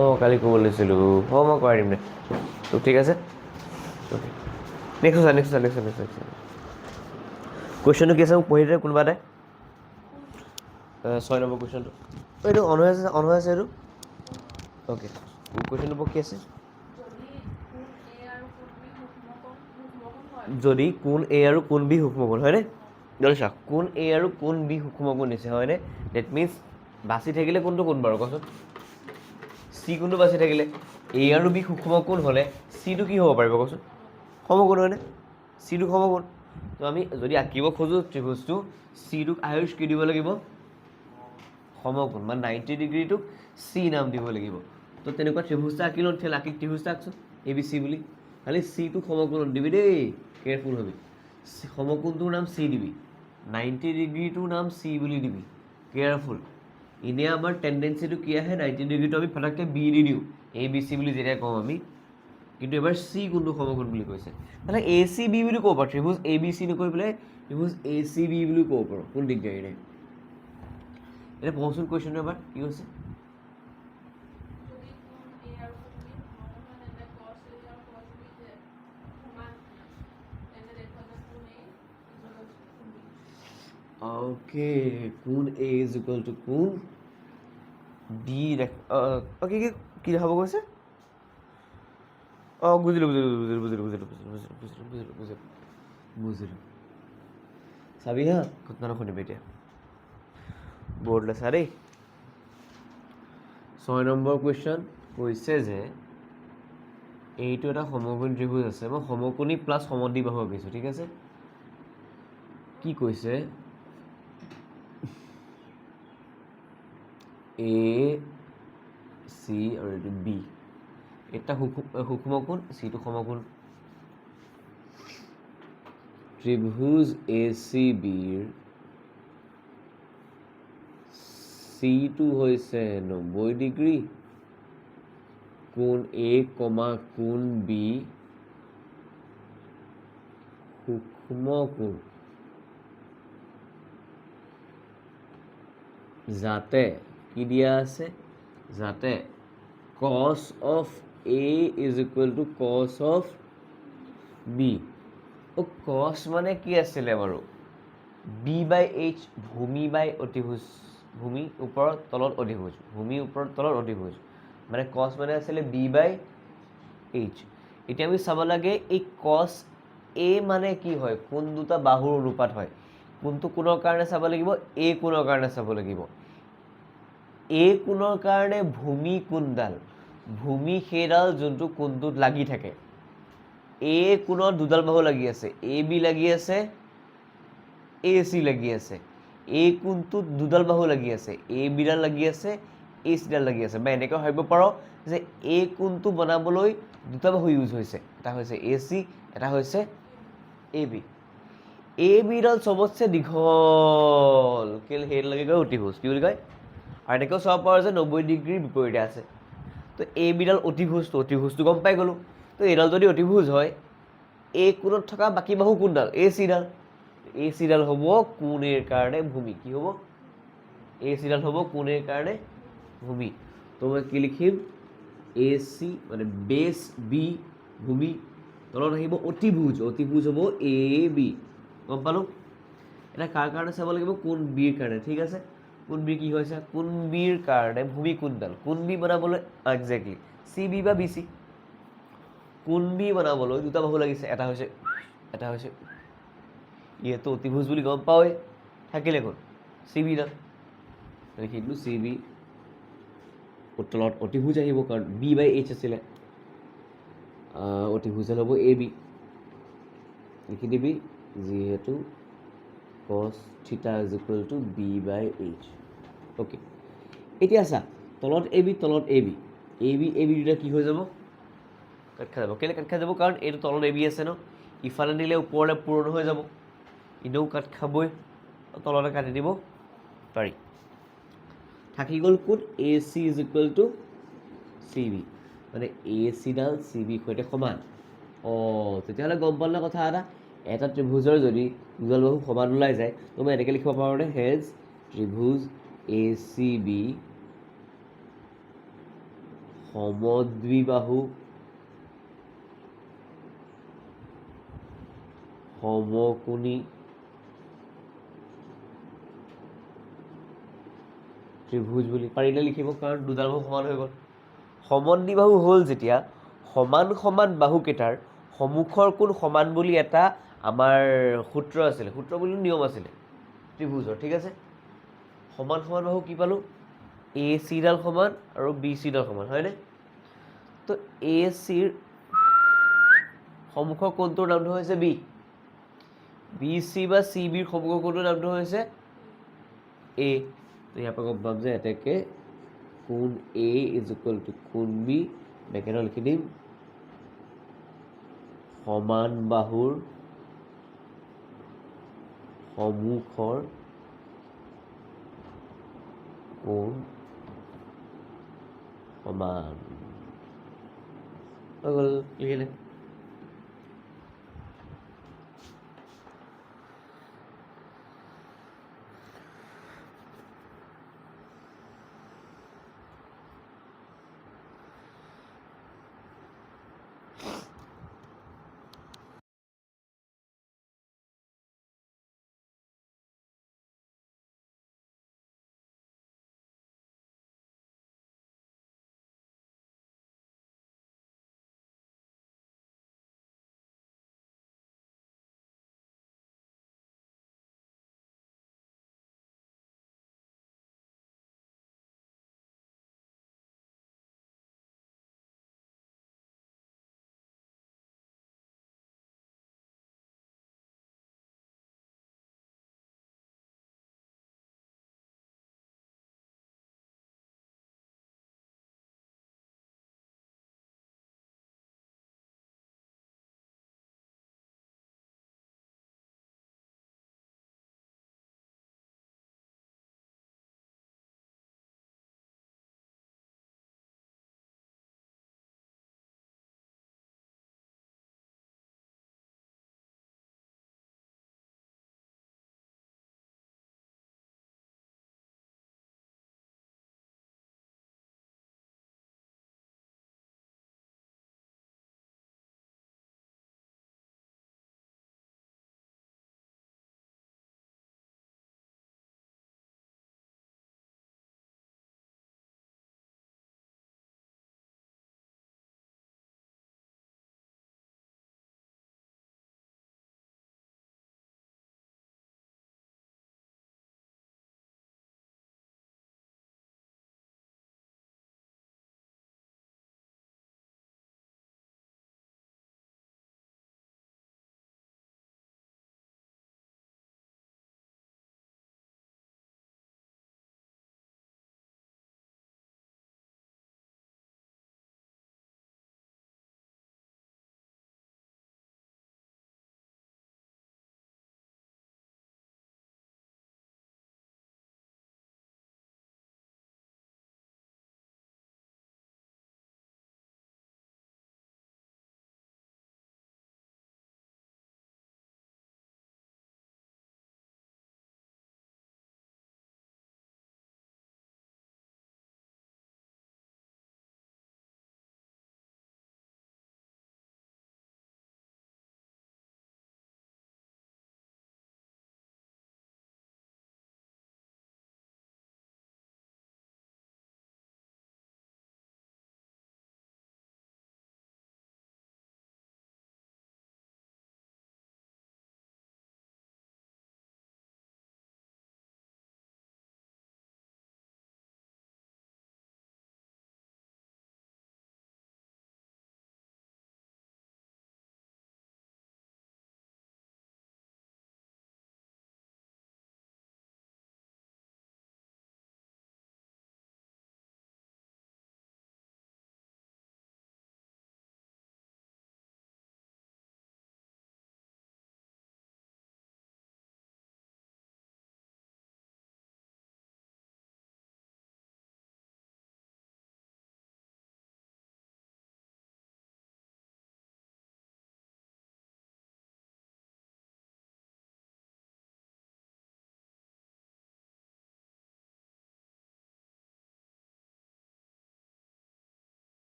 অঁ কালি ক'ব লৈছিলোঁ অঁ মই কৰাই দিম দে তো ঠিক আছে অ'কে নেক্সট কুৱেশ্যনটো কি আছে মোক পঢ়ি দে কোনোবা এটাই 6 নম্বৰ কুৱেশ্যনটো এইটো অন হৈ আছে এইটো অ'কে কুৱেশ্যনটো কি আছে যদি কোন এ আৰু কোন বি সূক্ষ্মকোণ হয়নে চা কোন এ আৰু কোন বি সূক্ষ্মকোণ দিছে হয়নে ডেট মিনছ বাচি থাকিলে কোনটো কোন বাৰু কচোন চি কোনটো বাচি থাকিলে এ আৰু বি সূক্ষ্মকোণ হ'লে চিটো কি হ'ব পাৰিব কচোন সমকোণ হয়নে চিটো সমকোণ তো আমি যদি আঁকিব খোজোঁ ত্ৰিভুজটো চিটোক আয়ুষ কি দিব লাগিব সমকোণ মানে 90 ডিগ্ৰীটোক চি নাম দিব লাগিব তো তেনেকুৱা ত্ৰিভুজটা আঁকি লওঁ তেতিয়াহ'লে আঁকি ত্ৰিভুজটা আঁকচোন এ বি চি বুলি খালি চিটো সমকোণত দিবি দেই কেয়াৰফুল হবি সমকোণটোৰ নাম চি দিবি 90 ডিগ্ৰীটোৰ নাম চি বুলি দিবি কেয়াৰফুল এনেই আমাৰ টেণ্ডেঞ্চিটো কি আহে 90 ডিগ্ৰীটো আমি ফটাককৈ বি দি দিওঁ এ বি চি বুলি যেতিয়া কওঁ আমি কিন্তু এবাৰ চি কোনটো সমকোণ বুলি কৈছে মানে এ চি বি বুলি ক'ব পাৰোঁ ত্ৰিভুজ এ বি চি নকৈ পেলাই ত্ৰিভুজ এ চি বি বুলি ক'ব পাৰোঁ কোন দিগদাৰী নাই এতিয়া পঢ়চোন কুৱেশ্যনটো এবাৰ কি হৈছে অ'কে কোন এ ইজ ইকুৱেল টু কোন ডি অ'কে কি দেখাব কৈছে অঁ বুজিলোঁ চাবি হা ঘটনাটো শুনিবি এতিয়া বৰ্ডলৈ চা দেই 6 নম্বৰ কুৱেশ্যন কৈছে যে এইটো এটা সমকোণী ত্ৰিভুজ আছে মই সমকোণী প্লাছ সমদ্বিবাহু আঁকিছোঁ ঠিক আছে কি কৈছে এ চি আৰু এইটো বি এটা সূক্ষ্মকোণ চিটো সমকোণ ত্ৰিভুজ এ চি বিৰ চিটো হৈছে 90 ডিগ্ৰী কোণ এ কমা কোণ বি সূক্ষ্মকোণ যাতে কি দিয়া আছে যাতে cos of A is equal to cos of B cos মানে কি আছিলে বাৰু B by H ভূমি বাই অতিভুজ ভূমি ওপৰত তলত অধিভুজ ভূমি ওপৰত তলত অধিভুজ মানে cos মানে আছিলে B by H এতিয়া আমি চাব লাগে এই cos A মানে কি হয় কোন দুটা বাহুৰ অনুপাত হয় কোনটো কোণৰ কাৰণে চাব লাগিব A কোণৰ কাৰণে চাব লাগিব এ কোণৰ কাৰণে ভূমি কোণডাল ভূমি সেইডাল যোনটো কোণটোত লাগি থাকে এ কোণত দুডাল বাহু লাগি আছে এ বি লাগি আছে এ চি লাগি আছে এ কোণটোত দুডাল বাহু লাগি আছে এ বিডাল লাগি আছে এ চিডাল লাগি আছে বা এনেকৈ ভাবিব পাৰোঁ যে এ কোণটো বনাবলৈ দুটা বাহু ইউজ হৈছে এটা হৈছে এ চি এটা হৈছে এ বি এ বিডাল চবতছে দীঘল কেলে সেইডালকে কয় অতিভুজ কি বুলি কয় আৰু এনেকৈও চাব পাৰোঁ যে 90 ডিগ্ৰীৰ বিপৰীতে আছে তো এ বিডাল অতিভুজটো গম পাই গ'লোঁ তো এইডাল যদি অতিভুজ হয় এ কোণত থকা বাকী বাহু কোনডাল এ চিডাল হ'ব কোণ এৰ কাৰণে ভূমি কি হ'ব এ চিডাল হ'ব কোণ এৰ কাৰণে ভূমি তো মই কি লিখিম এ চি মানে বেছ বি ভূমি তলত আহিব অতিভুজ হ'ব এ বি গম পালোঁ এটা কাৰ কাৰণে চাব লাগিব কোণ বিৰ কাৰণে ঠিক আছে কোণ বি কি হৈছে কোণ বিৰ কাৰণে ভূমি কোণডাল কোণ বি বনাবলৈ একজেক্টলি চি বি বা বি চি কোণ বি বনাবলৈ দুটা বাহু লাগিছে এটা হৈছে ইয়েতো অতিভুজ বুলি গম পাওঁৱেই থাকিলে কোন চি বিডাল লিখিলোঁ চি বি তলত অতিভুজ আহিব কাৰণ বি বাই এইচ আছিলে অতিভুজডাল হ'ব এ বি লিখি দিবি যিহেতু cos theta is equal to b by h okay এতিয়া চা তলত এ বি দুটা কি হৈ যাব কাট খাই যাব কেলে কাট খাই যাব কাৰণ এইটো তলত এ বি আছে ন ইফালে নিলে ওপৰলৈ পূৰণ হৈ যাব এনেও কাট খাবই তলতে কাটি দিব পাৰি থাকি গ'ল কোন A C is equal to C B মানে এ চিডাল চি বিৰ সৈতে সমান তেতিয়াহ'লে গম পালে কথা এটা ত্ৰিভুজৰ যদি দুডাল বাহু সমান ওলাই যায় তো মই এনেকৈ লিখিব পাৰোঁ নে হেজ ত্ৰিভুজ এ চি বি সমদ্বিবাহু সমকোণী ত্ৰিভুজ বুলি পাৰিলে লিখিব, কাৰণ দুডাল বাহু সমান হৈ গ'ল। সমদ্বিবাহু হ'ল যেতিয়া সমান সমান বাহুকেইটাৰ সন্মুখৰ কোণ সমান বুলি এটা আমাৰ সূত্ৰ আছিলে, সূত্ৰ বুলি নিয়ম আছিলে ত্ৰিভুজৰ, ঠিক আছে। সমান সমান বাহু কি পালোঁ, এ চিডাল সমান আৰু বি চিডাল সমান, হয়নে? তো এ চিৰ সন্মুখৰ কোণটোৰ নামটো হৈছে বি, বি চি বা চি বিৰ সন্মুখৰ কোণটোৰ নামটো হৈছে এ। তো ইয়াৰ পৰা গম পাম যে এতেকে কোণ এ ইজ ইকুৱেল টু কোণ বি, বেকেটত লিখি দিম সমান বাহুৰ সন্মুখৰ কোণ সমান। হৈ গ'ল, লিখিলে।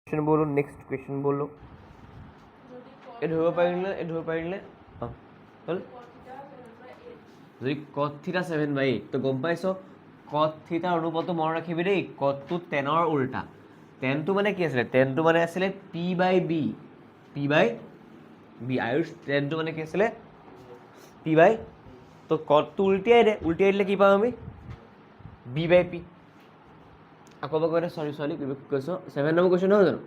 क्वेश्चन बोलो नेक्स्ट क्वेश्चन बोलो ए ধৰিব পাৰিলে অঁ হ'ল যদি cot থিটা 7/8 তো গম পাইছো cot থিটাৰ অনুপাতটো মনত ৰাখিবি দেই cot টো tan ৰ উল্টা tan টো মানে কি আছিলে tan টো মানে আছিলে p/b আয়ুষ tan টো মানে কি আছিলে p/, তো cot টো উল্টিয়াই দিলে কি পাম আমি b/p আকৌ এবাৰ কৈছে সৰি কৈছো 7 নম্বৰ কুৱেশ্যন নহয় জানো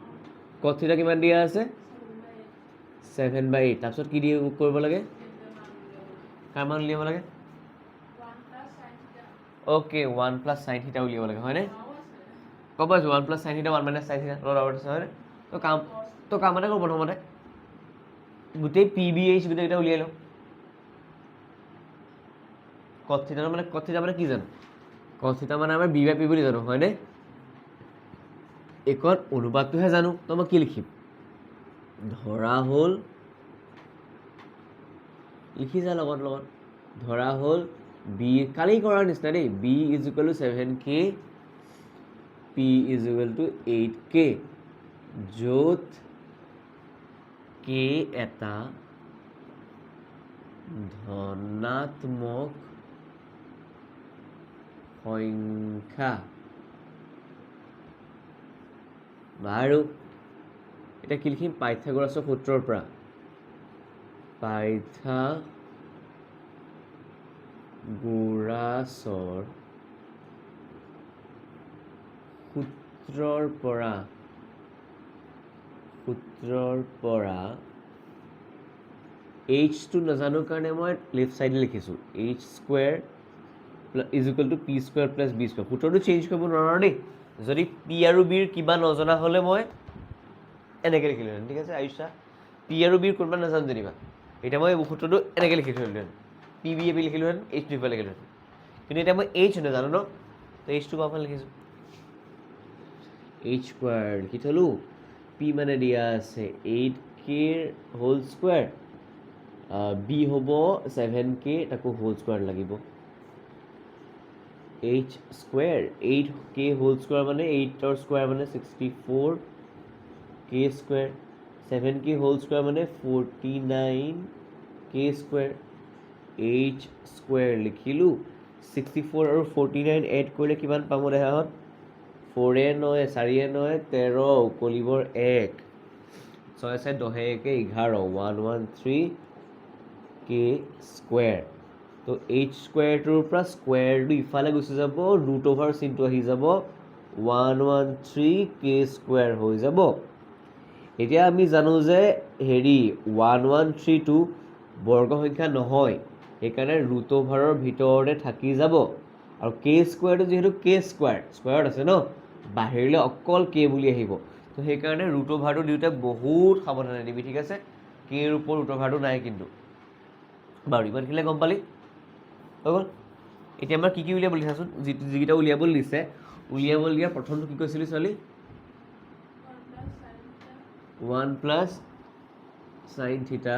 cot থিটা কিমান দিয়া আছে 7/8 তাৰপিছত কি দিয়ে কৰিব লাগে কাৰ মান উলিয়াব লাগে ওকে 1 প্লাছ sin থিটা উলিয়াব লাগে হয়নে ক'ব পাইছো 1 প্লাছ sin থিটা 1 মাইনাছ sin থিটা লগত আছে হয়নে তো কাম এটা কৰোঁ প্ৰথমতে গোটেই pbh গোটেইকেইটা উলিয়াই লওঁ cot থিটা মানে কি জানো cot থিটা মানে আমাৰ b/p বুলি জানো হয়নে এইকণ অনুপাতটোহে জানো তো মই কি লিখিম ধৰা হ'ল লিখি যা লগত ধৰা হ'ল b কালি কৰাৰ নিচিনা দেই b = 7k p = 8k য'ত k এটা ধনাত্মক সংখ্যা বাৰু এটা কি লিখিম পাইথাগোৰাছৰ সূত্ৰৰ পৰা পাইথাগোৰাছৰ সূত্ৰৰ পৰা h টো নাজানো কাৰণে মই লেফট সাইডে লিখিছো h² = p² + b²। সূত্ৰটো চেঞ্জ কৰিব নোৱাৰো দেই যদি p আৰু b ৰ কিবা নজনা হলে মই এনেকৈ লিখিলোহেঁতেন ঠিক আছে আয়ুষা p আৰু b ৰ কোনোবা নাজানো যেনিবা এতিয়া মই সূত্ৰটো এনেকৈ লিখি থলোহেঁতেন p/b লিখিলোহেঁতেন h টো ইফালে লিখিলোহেঁতেন কিন্তু এতিয়া মই h নাজানো ন তো h টো বাওঁফালে লিখিছোঁ h² লিখি থলো p মানে দিয়া আছে 8k হোল স্কোৱাৰ b হ'ব 7k তাকো হোল স্কোৱাৰ লাগিব h² 8k হোল স্কোৱাৰ মানে 8ৰ স্কোৱাৰ মানে 64 k² 7k হোল স্কোৱাৰ মানে 49k², h² লিখিলোঁ 64 আৰু 49 এড কৰিলে কিমান পাম দেহাহঁত 4 9 4 9 13 উকলিবৰ 1 6 4 10 1 11 113k²। তো h² পৰা স্কোৱাৰটো ইফালে গুচি যাব √ওভাৰ চিনটো আহি যাব 113k² হৈ যাব এতিয়া আমি জানো যে হেৰি 113টো বৰ্গ সংখ্যা নহয় সেইকাৰণে √ওভাৰৰ ভিতৰতে থাকি যাব আৰু k² যিহেতু স্কোৱাৰত আছে ন বাহিৰলৈ অকল k বুলি আহিব তো সেইকাৰণে √ওভাৰটো দিওঁতে বহুত সাৱধানে দিবি ঠিক আছে k ৰ ওপৰত √ওভাৰটো নাই কিন্তু বাৰু ইমানখিনিলে গম পালি হৈ গ'ল এতিয়া আমাৰ কি উলিয়াব বুলি চাচোন যিকেইটা উলিয়াবলৈ দিছে উলিয়াবলগীয়া প্ৰথমটো কি কৈছিলি ছোৱালী 1 প্লাছ sin থিটা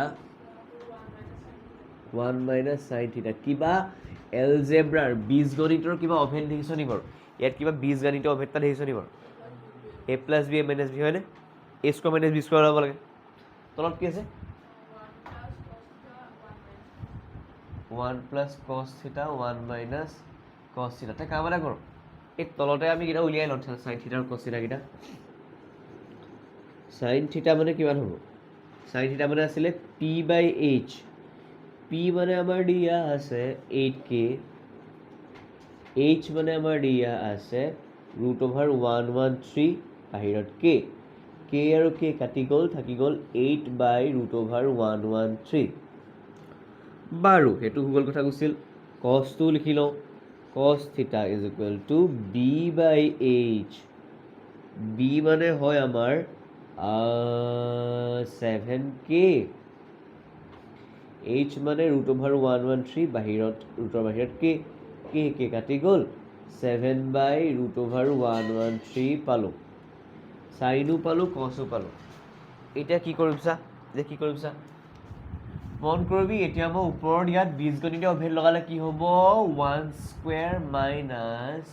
1 মাইনাছ sin থিটা কিবা এলজেব্ৰাৰ বীজগণিতৰ কিবা অভেদ দেখিছ নি বাৰু ইয়াত কিবা বীজগণিতৰ অভেদ এটা দেখিছ নি বাৰু a plus b a minus b হয়নে a² মাইনাছ b² হ'ব লাগে তলত কি আছে 1 প্লাছ cos থিটা 1 মাইনাছ cos থিটা তে কাম এটা কৰোঁ এই তলতে আমি কেইটা উলিয়াই লওঁ sin থিটা আৰু cos থিটা কেইটা sin থিটা মানে কিমান হ'ব sin থিটা মানে আছিলে p/h p মানে আমাৰ দিয়া আছে 8k h মানে আমাৰ দিয়া আছে √113 বাহিৰত k আৰু k কাটি গ'ল থাকি গ'ল 8/√113 বাৰু সেইটো গুগল কথা কৈছিল cos টো লিখি লওঁ cos থিটা = b/h b মানে হয় আমাৰ 7k h মানে √113 বাহিৰত ৰুটৰ বাহিৰত k কাটি গ'ল 7/√113 পালোঁ চাইনো পালোঁ কচো পালোঁ এতিয়া কি কৰিম চা মন কৰিবি এতিয়া মই ওপৰত ইয়াত বীজগণিত অভেদ লগালে কি হ'ব 1² মাইনাছ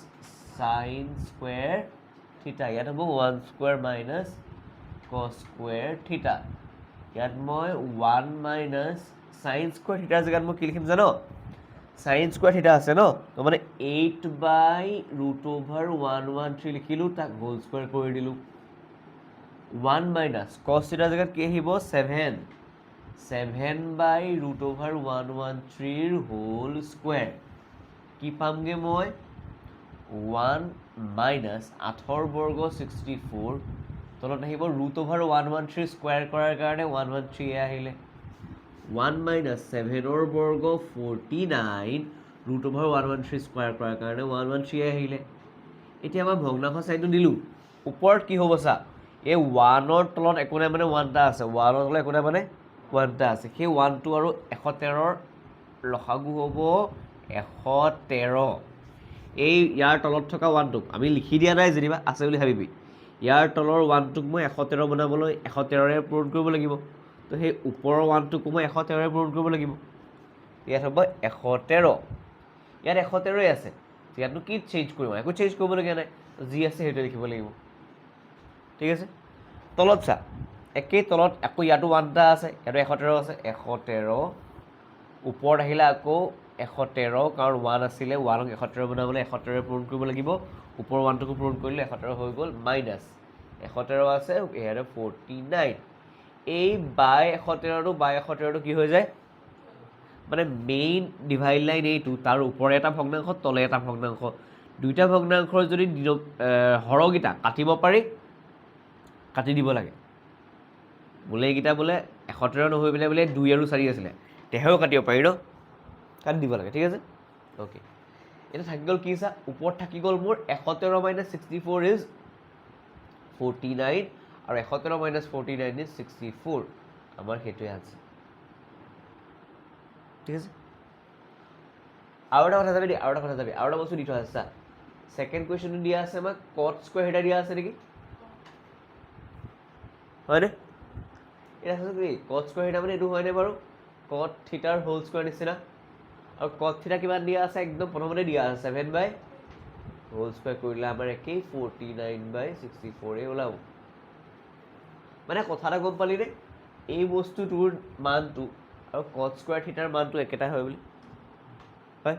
sin² থিটা ইয়াত হ'ব 1² মাইনাছ cos square theta ইয়াত মই 1 minus sin square theta জেগাত মই কি লিখিম জানো sin square theta আছে ন তো মানে 8 by root over 113 লিখিলো তাক whole square কৰি দিলো 1 minus cos theta জেগাত কি আহিব 7 by root over 113 whole square কি পামগে মই 1 minus 8 বৰ্গ 64 তলত আহিব root over 113 square কৰাৰ কাৰণে 113 আহিলে 1 minus 7 বৰ্গ 49 root over 113 square কৰাৰ কাৰণে 113 আহিলে এতিয়া আমাৰ ভগ্নাংশ চাইটো দিলো ওপৰত কি হ'ব চা এই 1 ৰ তলত একো নাই মানে 1 টা আছে 1 ৰ তলত একো নাই মানে 1 টা আছে সেই 1 টো আৰু 113 ৰ লসাগু হ'ব 113 এই ইয়াৰ তলত থকা 1 টোক আমি লিখি দিয়া নাই যেনিবা আছে বুলি ভাবিবি ইয়াৰ তলৰ 1 টোক মই 113 বনাবলৈ 113 ৰে পূৰণ কৰিব লাগিব তো সেই ওপৰৰ 1 টোক মই 113 ৰে পূৰণ কৰিব লাগিব ইয়াত হ'ব 113 ইয়াত 113 আছে ইয়াতনো কি চেঞ্জ কৰিম একো চেঞ্জ কৰিবলগীয়া নাই যি আছে সেইটো লিখিব লাগিব ঠিক আছে তলত চা একেই তলত আকৌ ইয়াতো 1 টা আছে ইয়াতো 113 আছে 113 ওপৰত আহিলে আকৌ 113 কাৰণ 1 আছিলে 1 ক 113 বনাবলৈ 113 ৰে পূৰণ কৰিব লাগিব ওপৰৰ 1 টোকো পূৰণ কৰিলে 113 হৈ গ'ল মাইনাছ 113 আছে ইয়াৰে 49 এই বাই 113 টো বাই 113 টো কি হৈ যায় মানে মেইন ডিভাইড লাইন এইটো তাৰ ওপৰে এটা ভগ্নাংশ তলে এটা ভগ্নাংশ দুইটা ভগ্নাংশৰ যদি হৰগিটা কাটিব পাৰি কাটি দিব লাগে বোলে এইকেইটা বোলে 113 নহৈ পেলাই বোলে 2 আৰু 4 আছিলে তেহেও কাটিব পাৰি ন কাটি দিব লাগে ঠিক আছে ওকে এটা থাকি গ'ল কি চা ওপৰত থাকি গ'ল মোৰ 113 minus 64 is 49 আৰু 113 minus 49 is 64 আমাৰ সেইটোৱে আছে ঠিক আছে আৰু এটা কথা যাবি আৰু এটা বস্তু দি থোৱা আছে চা সেকেন্ড কোৱেশ্চনটো দিয়া আছে আমাক cot square theta দিয়া আছে নেকি হয়নে এটা আছে কি cot square theta মানে এইটো হয়নে বাৰু cot theta ৰ whole square নিচিনা আৰু cot theta কিমান দিয়া আছে একদম প্ৰথমতে দিয়া আছে 7 by whole square কৰিলে আমাৰ একেই 49 by 64 এ ওলাব মানে কথা এটা গম পালি নে এই বস্তুটোৰ মানটো আৰু cot square theta ৰ মানটো একেটা হয় বুলি হয়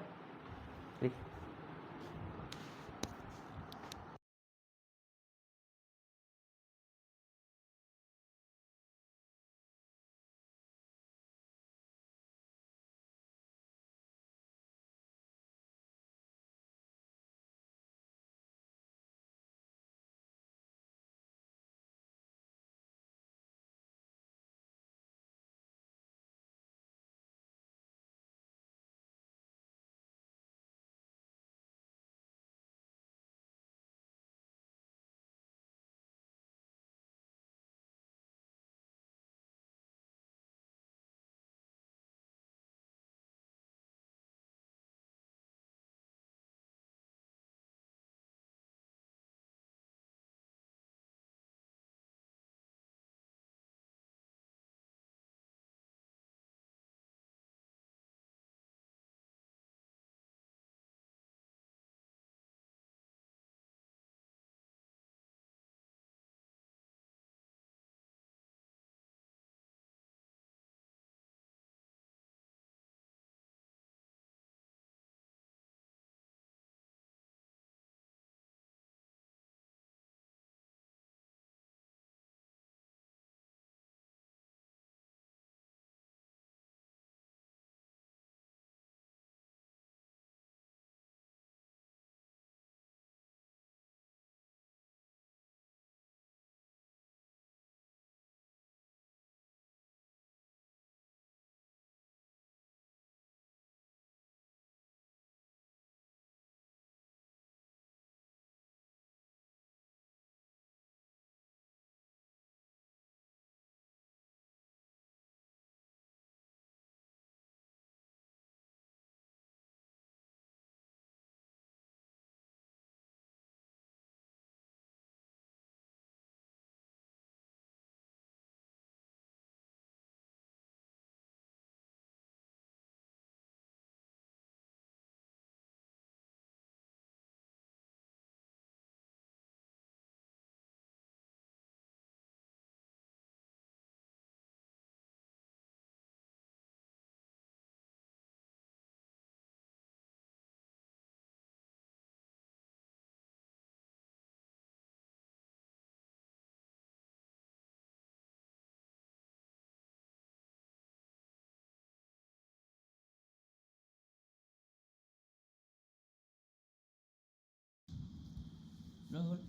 এটা হ'ল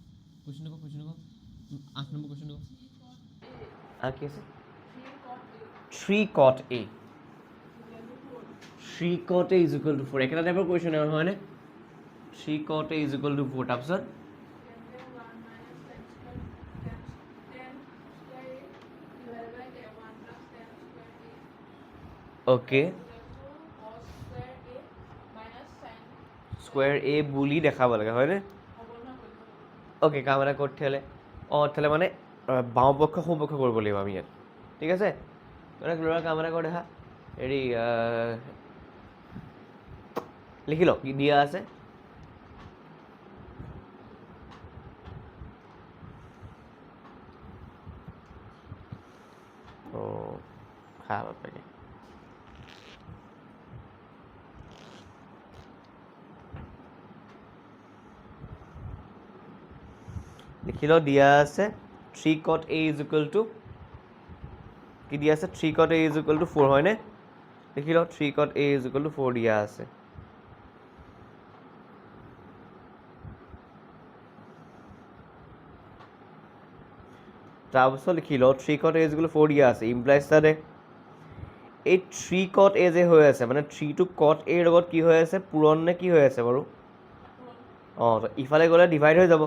কুৱেশ্যন দেখো 8 নম্বৰ কুৱেশ্যন দেখো কি আছে 3 cot a 3 cot a is equal to 4 একেটা টাইপৰ কুৱেশ্যন আৰু হয়নে 3 cot a is equal to 4 তাৰপিছত ওকে স্কুৱেৰ এ বুলি দেখাব লাগে হয়নে ওকে কাম এটা কৰি থ'লে তেতিয়াহ'লে মানে বাওঁপক্ষ সোঁপক্ষ কৰিব লাগিব আমি ইয়াত ঠিক আছে মানে ল'ৰা কাম এটা কৰি দেখা হেৰি লিখি লওক কি দিয়া আছে খাব পাৰি লিখি লওক দিয়া আছে 3 cot a is equal to কি দিয়া আছে 3 cot a is equal to 4 হয়নে লিখি লওক 3 cot a is equal to 4 দিয়া আছে তাৰপিছত লিখি লওক 3 cot a is equal to 4 দিয়া আছে ইমপ্লাইজ that এই 3 cot a যে হৈ আছে মানে 3 টো cot a ৰ লগত কি হৈ আছে পূৰণ নে কি হৈ আছে বাৰু ইফালে গ'লে ডিভাইড হৈ যাব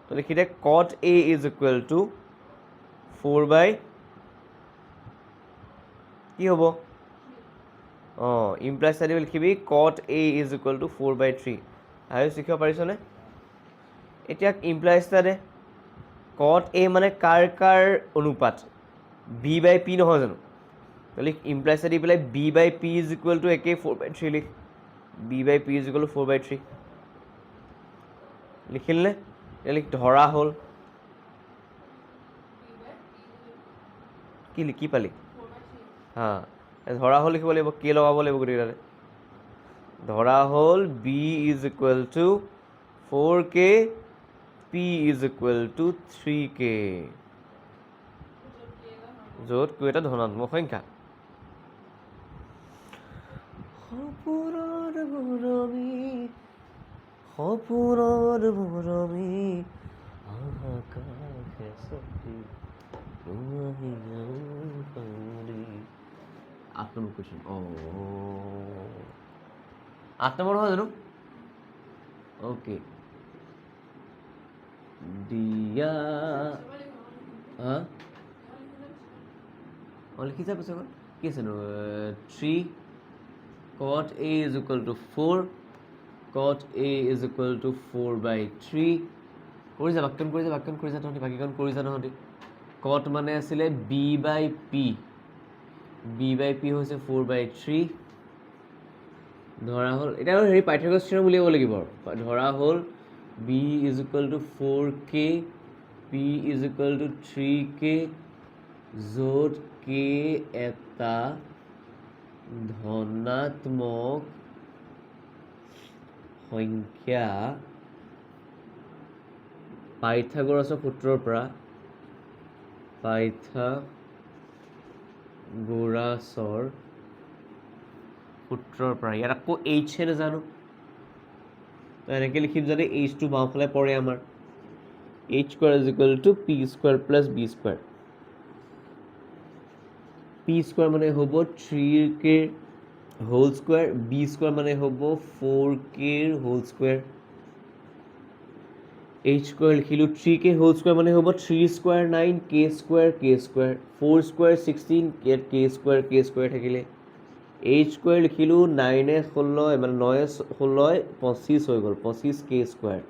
তো লিখি দে cot a is equal to 4 by কি হ'ব implies that লিখিবি cot a is equal to 4 by 3 আৰু শিকিব পাৰিছনে এতিয়া ইমপ্লাইজ that cot a মানে কাৰ অনুপাত b by p নহয় জানো লিখ ইমপ্লাইজ that পেলাই b by p is equal to একে 4 by 3 লিখ b by p is equal to 4 by 3 লিখিলনে লিখ ধৰা হ'ল কি পালি ধৰা হ'ল লিখিব লাগিব কে লগাব লাগিব গোটেইকেইটাতে ধৰা হ'ল b is equal to 4k p is equal to 3k য'ত q এটা ধনাত্মক সংখ্যা সপোনৰ মৰমী আকাশে সপি 8 নম্বৰ কুৱেশ্যন 8 নম্বৰ হয় জানো ওকে দিয়া লিখি যাব পিছত কি আছে নো 3 cot a is equal to 4 cot a is equal to 4 by 3 কৰি যা বাক্যন কৰি যা তহঁতি বাকীখন কৰি যা তহঁতি cot মানে আছিলে b by p হৈছে 4 by 3 ধৰা হ'ল এটা হেৰি পাইথাগোৰাছ থিওৰেম উলিয়াব লাগিব ধৰা হ'ল b is equal to 4k p is equal to 3k য'ত k এটা ধনাত্মক সংখ্যা পাইথাগোৰাছৰ সূত্ৰৰ পৰা ইয়াত আকৌ h নাজানো এনেকৈ লিখিম যাতে h টো বাওঁফালে পৰে আমাৰ h square is equal to p square plus b square p square মানে হ'ব 3k whole square b square মানে হ'ব 4k whole square h square লিখিলোঁ 3k হোল স্কোয়ার মানে হ'ব 3 square 9 k square 4 square 16 k square থাকিলে h square লিখিলোঁ 9 16 মানে 9 16 25 হৈ গ'ল 25 k square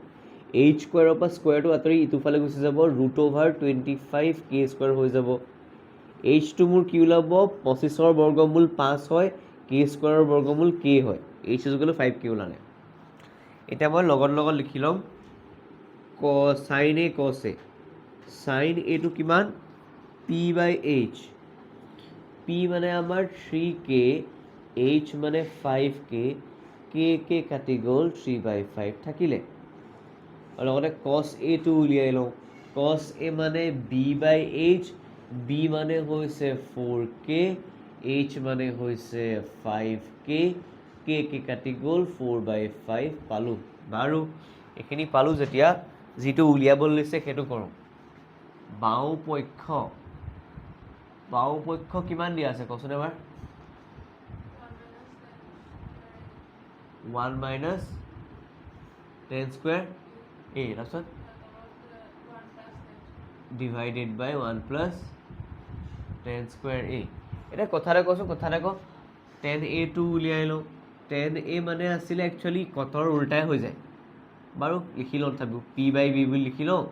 h square পৰা স্কোয়াৰটো আঁতৰি ইটোফালে গুচি যাব √25 k square হৈ যাব h টো মোৰ কি ওলাব 25ৰ বৰ্গমূল 5 হয় k স্কোয়াৰৰ বৰ্গমূল k হয় h is equal to 5k ওলালে এটা মই লগত লিখি লম sin a cos a sin a টো কিমান p by h p মানে আমাৰ 3k h মানে 5k k কাটি গ'ল 3/5 থাকিলে আৰু লগতে cos a টো উলিয়াই লওঁ cos a মানে b by h b মানে হৈছে 4k h মানে হৈছে 5k k কাটি গ'ল 4/5 পালোঁ বাৰু এইখিনি পালোঁ যেতিয়া যিটো উলিয়াবলৈ লৈছে সেইটো কৰোঁ। বাওঁ পক্ষ কিমান দিয়া আছে কচোন এবাৰ? 1 minus tan square a তাৰপিছত divided by 1 plus tan square a। এতিয়া কথা এটা কচোন, tan a টো উলিয়াই লওঁ। tan a মানে আছিলে একচুৱেলি কটৰ উল্টাই হৈ যায়। বাৰু লিখি লওঁ তথাপিও p by b বুলি লিখি লওঁ।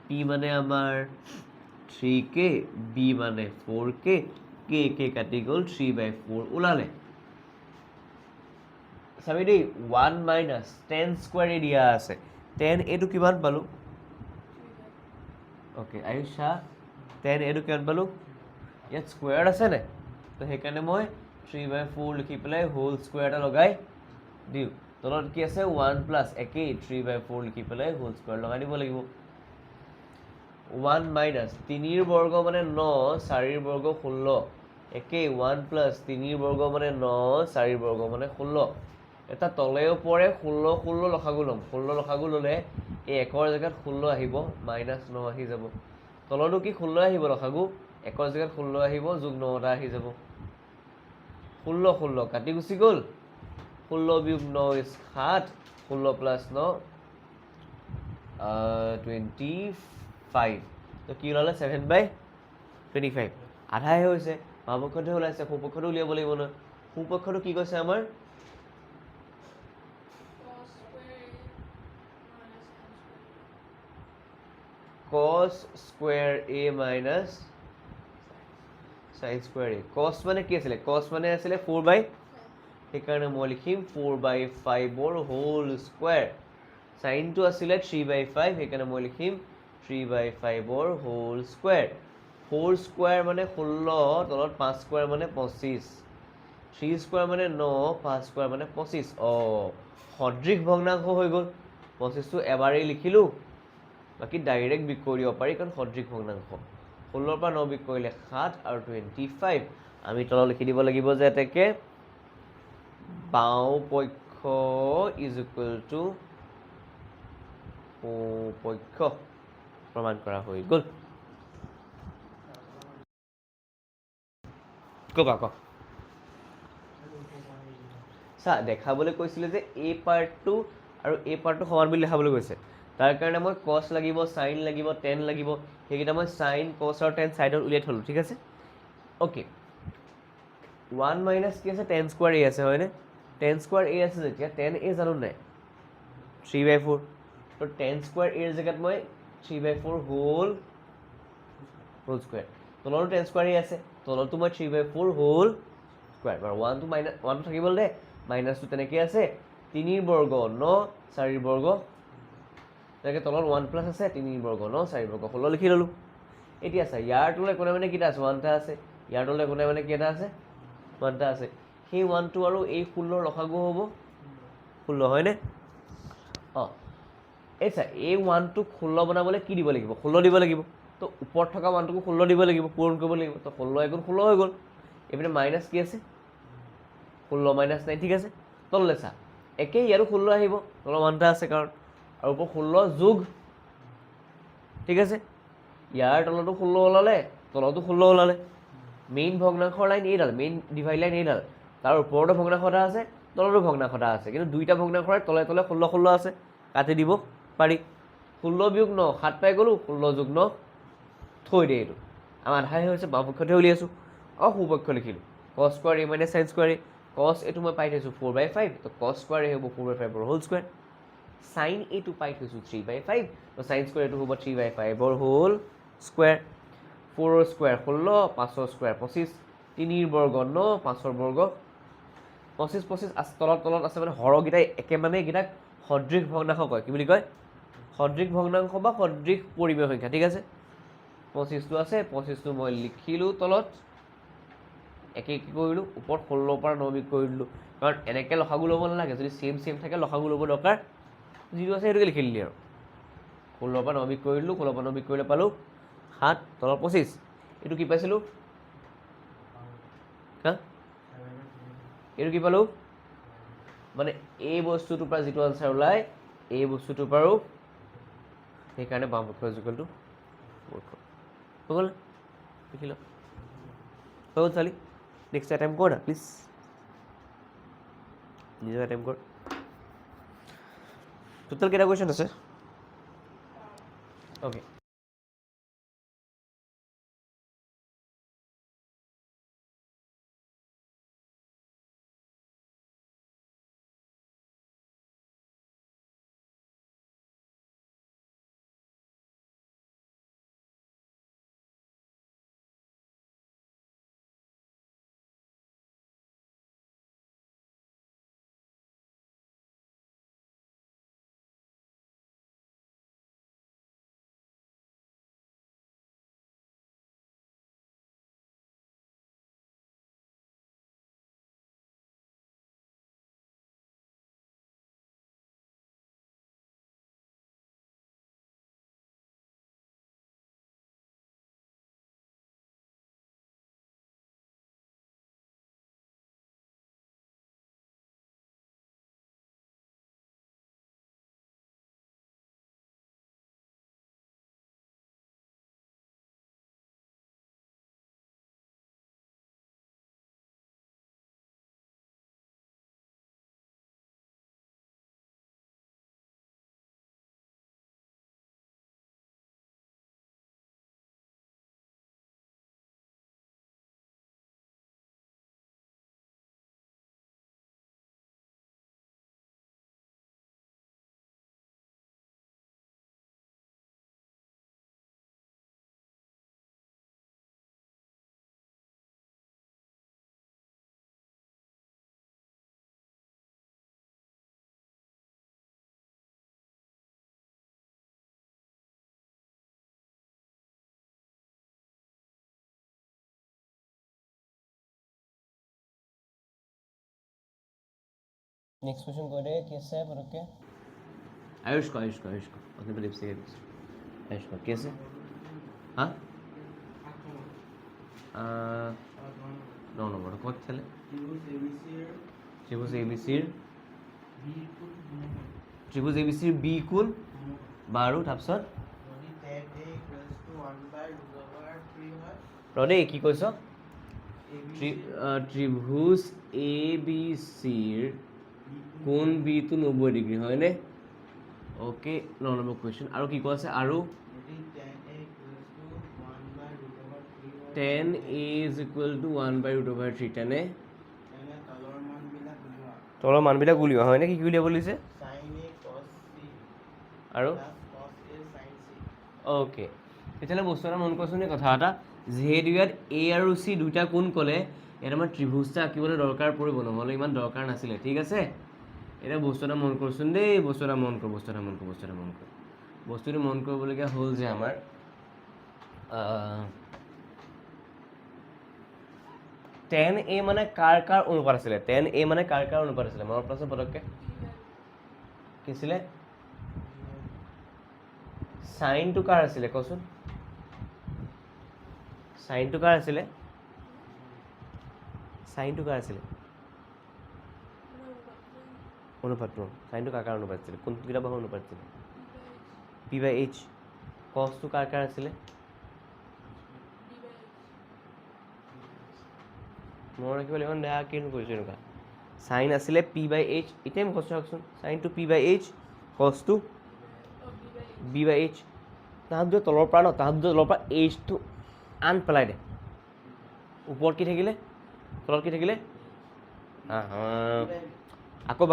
p মানে আমাৰ 3k, b মানে 4k, k কাটি গ'ল 3/4 ওলালে। চাবি দেই 1 minus tan square a দিয়া আছে। tan a টো কিমান পালোঁ? অ'কে আয়ুষা, tan a টো কিমান পালোঁ? ইয়াত স্কুৱেৰ আছে নে? তো সেইকাৰণে মই 3/4 লিখি পেলাই হোল স্কুৱেৰ এটা লগাই দিওঁ। তলত কি আছে 1 প্লাছ একেই 3/4 লিখি পেলাই হোল স্কুৱেৰ লগাই দিব লাগিব। 1 মাইনাছ 3ৰ বৰ্গ মানে 9, 4ৰ বৰ্গ 16 একেই 1 প্লাছ 3ৰ বৰ্গ মানে 9, 4ৰ বৰ্গ মানে 16। এটা তলে ওপৰে 16 লসাগু ল'ম। 16 লসাগু ল'লে এই 1ৰ জেগাত 16 আহিব, -9 আহি যাব। তলতো কি 16 আহিব লসাগু, 1ৰ জেগাত 16 আহিব, যোগ 9 এটা আহি যাব। 16 কাটি গুচি গ'ল। 16 বিয়োগ 9 is 7, 16 প্লাছ 9 25। তো কি ওলালে 7/25। আধাহে হৈছে, বামপক্ষতে ওলাইছে, সোঁপক্ষতো উলিয়াব লাগিব নহয়। সোঁপক্ষটো কি কৈছে আমাৰ? cos square a minus sin square a। cos মানে কি আছিলে? cos মানে আছিলে 4/, সেইকাৰণে মই লিখিম 4/5 হোল স্কুৱেৰ। চাইনটো আছিলে 3/5, সেইকাৰণে মই লিখিম 3/5 হোল স্কুৱেৰ। 4 স্কুৱেৰ মানে 16, তলত 5 স্কুৱেৰ মানে 25, 3 স্কুৱেৰ মানে 9, 5 স্কুৱেৰ মানে 25। সদৃশ ভগ্নাংশ হৈ গ'ল। 25টো এবাৰেই লিখিলোঁ, বাকী ডাইৰেক্ট বিয়োগ কৰি দিব পাৰি কাৰণ সদৃশ ভগ্নাংশ। 16ৰ পৰা 9 বিয়োগ কৰিলে 7 আৰু 25। আমি তলত লিখি দিব লাগিব যে এতেকে বাওঁ পক্ষ ইজ ইকুৱেল টু সোঁপক্ষ প্ৰমাণ কৰা হৈ গ'ল। ক'বা ক চা, দেখাবলৈ কৈছিলে যে এই পাৰ্টটো আৰু এই পাৰ্টটো সমান বুলি দেখাবলৈ কৈছে। তাৰ কাৰণে মই কছ লাগিব, চাইন লাগিব, টেন লাগিব। সেইকেইটা মই চাইন, কছ আৰু টেন চাইডত উলিয়াই থ'লোঁ, ঠিক আছে। অ'কে, 1 মাইনাছ কি আছে? টেন স্কুৱাৰ এ আছে, হয়নে? টেন স্কুৱাৰ এ আছে যেতিয়া টেন এ জানো নাই 3/4। তো টেন স্কুৱাৰ এৰ জেগাত মই 3/4 হোল স্কুৱেৰ। তলতো টেন স্কুৱাৰ এ আছে, তলতো মই 3/4 হোল স্কুৱেৰ। বাৰু 1টো থাকিবলৈ দে, মাইনাছটো তেনেকৈ আছে। 3ৰ বৰ্গ 9, 4ৰ বৰ্গ, তেনেকৈ তলত 1 প্লাছ আছে, 3ৰ বৰ্গ 9, 4ৰ বৰ্গ 16 লিখি ল'লোঁ। এতিয়া চা, ইয়াৰ তলত একো নাই মানে কেইটা আছে? 1 এটা আছে। ইয়াৰ তলত একো নাই মানে কেইটা আছে? 1 এটা আছে। সেই 1টো আৰু এই 16ৰ লসাগু হ'ব 16, হয়নে? অঁ, এই চা, এই 1টোক 16 বনাবলৈ কি দিব লাগিব? 16 দিব লাগিব। তো ওপৰত থকা 1টোকো 16 দিব লাগিব, পূৰণ কৰিব লাগিব। তো 16 × 16 হৈ গ'ল। এইপিনে মাইনাছ কি আছে? 16 - 9, ঠিক আছে। তললৈ চা, একেই ইয়াৰো 16 আহিব, তলত 1 এটা আছে কাৰণ, আৰু ওপৰত 16 যোগ, ঠিক আছে। ইয়াৰ তলতো 16 ওলালে, তলতো 16 ওলালে। মেইন ভগ্নাংশৰ লাইন এইডাল, মেইন ডিভাইড লাইন এইডাল। তাৰ ওপৰতো ভগ্নাংশ এটা আছে, তলতো ভগ্নাংশ এটা আছে, কিন্তু দুইটা ভগ্নাংশৰে তলে তলে 16 আছে, কাটি দিব পাৰি। 16 বিয়োগ 9, 7 পাই গ'লোঁ। 16 যোগ 9 থৈ দিয়ে এইটো। আমাৰ আধাহে হৈছে, বাওঁপক্ষতে উলিয়াইছোঁ। সোঁপক্ষ লিখিলোঁ cos square a minus sin square a। cos এইটো মই পাই থৈছোঁ 4/5, তো cos স্কুৱাৰ a হ'ব 4/5 হোল স্কুৱাৰ। sin এইটো পাই থৈছোঁ 3/5, তো sin স্কুৱাৰ এইটো হ'ব 3/5 হোল স্কুৱাৰ। 4ৰ স্কুৱাৰ 16, 5ৰ স্কুৱাৰ 25, 3ৰ বৰ্গ 9, 5ৰ বৰ্গ 25, 25 তলত আছে মানে হৰকেইটাই একে, মানে এইকেইটাক সদৃশ ভগ্নাংশ কয়। কি বুলি কয়? সদৃশ ভগ্নাংশ বা সদৃশ পৰিমেয় সংখ্যা, ঠিক আছে। 25টো আছে, 25টো মই লিখিলোঁ তলত, একে কৰিলোঁ। ওপৰত 16ৰ পৰা 9 বিয়োগ কৰি দিলোঁ, কাৰণ এনেকৈ লসাগু ল'ব নালাগে। যদি চেম থাকে লসাগু ল'ব দৰকাৰ, যিটো আছে সেইটোকে লিখি দিলি আৰু। 16ৰ পৰা 9 বিয়োগ কৰি দিলোঁ, 16ৰ পৰা 9 বিয়োগ কৰিলে পালোঁ 7, তলত 25। এইটো কি পাইছিলোঁ? হা, এইটো কি পালোঁ? মানে এই বস্তুটোৰ পৰা যিটো আনচাৰ ওলায়, এই বস্তুটোৰ পৰাও সেইকাৰণে বামপক্ষ ইজ ইকুৱেল টু পক্ষ হৈ গ'ল লিখি লওক হৈ গ'ল ছোৱালী নেক্সট এটেম্প কৰ না প্লিজ নিজৰ এটেম্প কৰ টোটেল কেইটা কুৱেশ্যন আছে অ'কে নেক্সট কুৱেশ্যন কৈ দে কি আছে পটককৈ আয়ুষ ক আপুনি লিপষ্টিক আয়ুষ ক কি আছে হা ন নম্বৰ ক'ত চালে ত্ৰিভুজ এ বি চিৰ বি কোণ বাৰু তাৰপিছত ৰদেই কি কৈছ ত্ৰিভুজ এ বি চিৰ কোণ বিটো 90 ডিগ্ৰী হয়নে অ'কে ন নম্বৰ কুৱেশ্যন আৰু কি কৈ আছে আৰু tan a is equal to 1/√3 তেনে তলৰ মানবিলাক উলিওৱা হয়নে কি উলিয়াব লিছে আৰু অ'কে তেতিয়াহ'লে বস্তু এটা মন কৰচোন কথা এটা যিহেতু ইয়াত এ আৰু চি দুইটা কোণ ক'লে ইয়াত আমাৰ ত্ৰিভুজটা আঁকিবলৈ দৰকাৰ পৰিব নহ'লে ইমান দৰকাৰ নাছিলে ঠিক আছে এতিয়া বস্তু এটা মন কৰচোন দেই বস্তুটো মন কৰিবলগীয়া হ'ল যে আমাৰ tan a মানে কাৰ অনুপাত আছিলে tan a মানে কাৰ অনুপাত আছিলে মনত পেলাইছে পটককৈ কি আছিলে সাইনটো কাৰ আছিলে কচোন সাইনটো কাৰ আছিলে অনুপাতটো সাইনটো কাৰ অনুপাত আছিলে কোনটো কিতাপ অনুপাত আছিলে p/h কছটো কাৰ আছিলে মই ৰাখিবলৈ ইমান বেয়া কিনো কৰিছোঁ এনেকুৱা সাইন আছিলে p/h এতিয়া মোক কৈছোঁ চাওকচোন সাইনটো p/h কছটো b/h তাহাঁত তলৰ পৰা এইচটো আন পেলাই দে ওপৰত কি থাকিলে তলত কি থাকিলে আকৌ